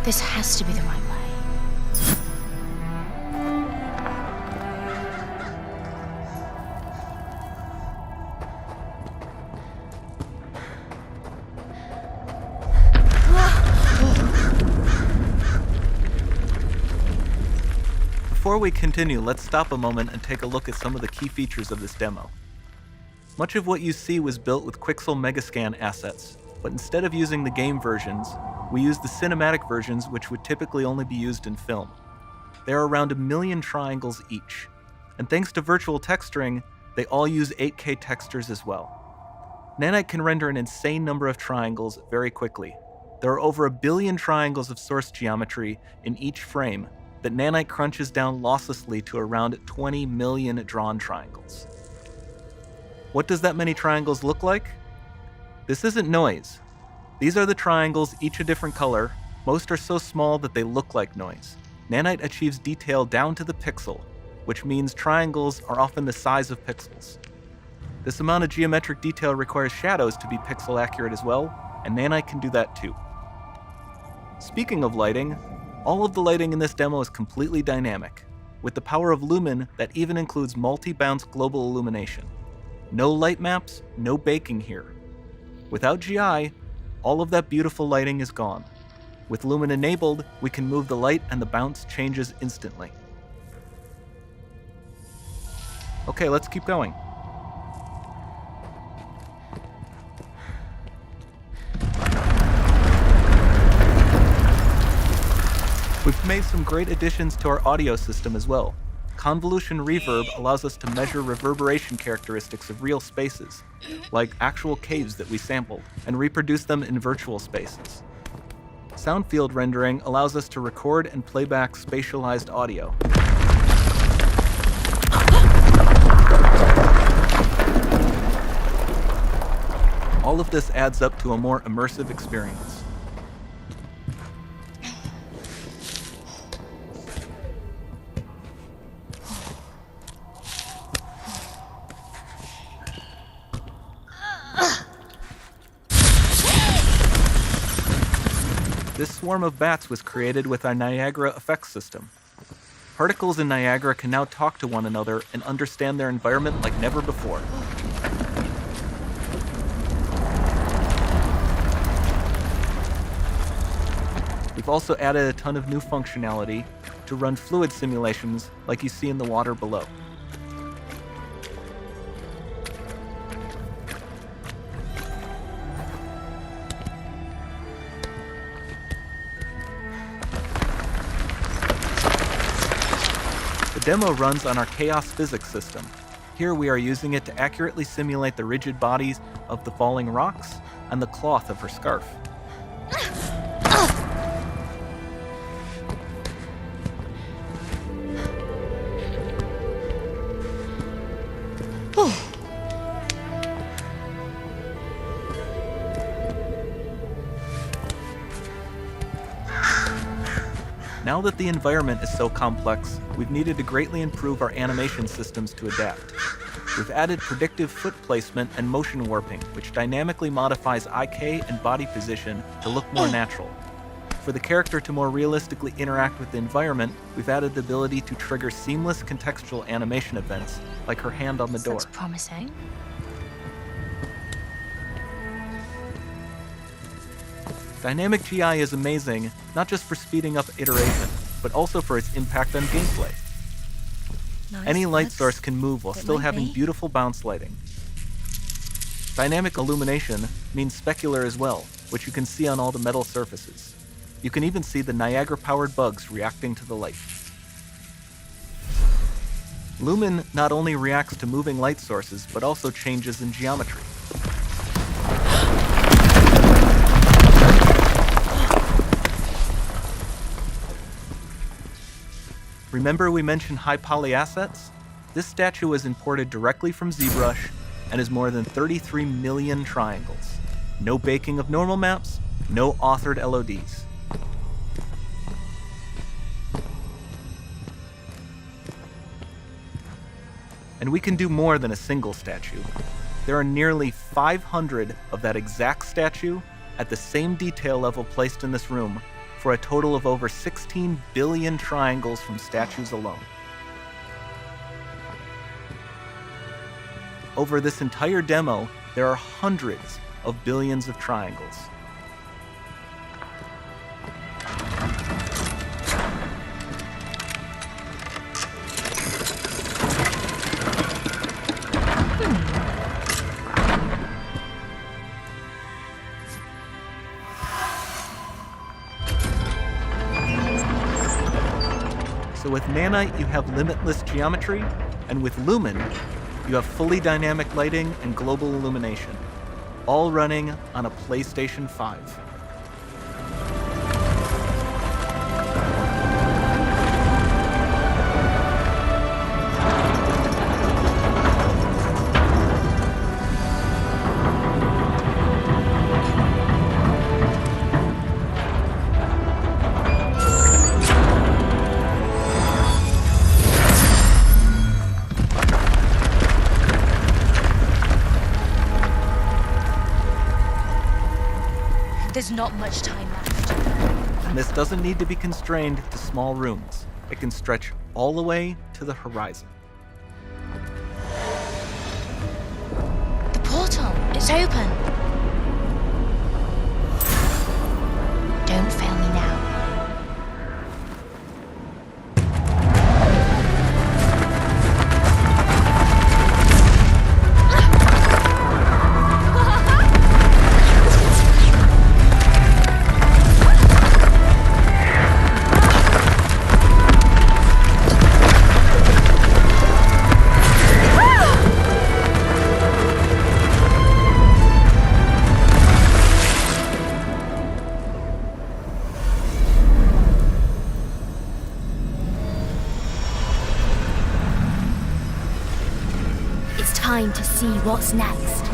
This has to be the right way. Before we continue, let's stop a moment and take a look at some of the key features of this demo. Much of what you see was built with Quixel Megascan assets, but instead of using the game versions, we used the cinematic versions, which would typically only be used in film. There are around 1 million triangles each, and thanks to virtual texturing, they all use 8K textures as well. Nanite can render an insane number of triangles very quickly. There are over 1 billion triangles of source geometry in each frame that Nanite crunches down losslessly to around 20 million drawn triangles. What does that many triangles look like? This isn't noise. These are the triangles, each a different color. Most are so small that they look like noise. Nanite achieves detail down to the pixel, which means triangles are often the size of pixels. This amount of geometric detail requires shadows to be pixel accurate as well, and Nanite can do that too. Speaking of lighting, all of the lighting in this demo is completely dynamic, with the power of Lumen that even includes multi-bounce global illumination. No light maps, no baking here. Without GI, all of that beautiful lighting is gone. With Lumen enabled, we can move the light and the bounce changes instantly. Okay, let's keep going. We've made some great additions to our audio system as well. Convolution reverb allows us to measure reverberation characteristics of real spaces, like actual caves that we sampled, and reproduce them in virtual spaces. Sound field rendering allows us to record and playback spatialized audio. All of this adds up to a more immersive experience. This swarm of bats was created with our Niagara effects system. Particles in Niagara can now talk to one another and understand their environment like never before. We've also added a ton of new functionality to run fluid simulations like you see in the water below. The demo runs on our chaos physics system. Here we are using it to accurately simulate the rigid bodies of the falling rocks and the cloth of her scarf. Now that the environment is so complex, we've needed to greatly improve our animation systems to adapt. We've added predictive foot placement and motion warping, which dynamically modifies IK and body position to look more natural. For the character to more realistically interact with the environment, we've added the ability to trigger seamless contextual animation events, like her hand on the door. Looks promising. Dynamic GI is amazing, not just for speeding up iteration, but also for its impact on gameplay. Nice. Any light source can move while still having beautiful bounce lighting. Dynamic illumination means specular as well, which you can see on all the metal surfaces. You can even see the Niagara-powered bugs reacting to the light. Lumen not only reacts to moving light sources, but also changes in geometry. Remember we mentioned high poly assets? This statue was imported directly from ZBrush and is more than 33 million triangles. No baking of normal maps, no authored LODs. And we can do more than a single statue. There are nearly 500 of that exact statue at the same detail level placed in this room for a total of over 16 billion triangles from statues alone. Over this entire demo, there are hundreds of billions of triangles. So with Nanite, you have limitless geometry, and with Lumen, you have fully dynamic lighting and global illumination, all running on a PlayStation 5. There's not much time left. And this doesn't need to be constrained to small rooms. It can stretch all the way to the horizon. The portal, it's open. Don't fail me now. It's time to see what's next.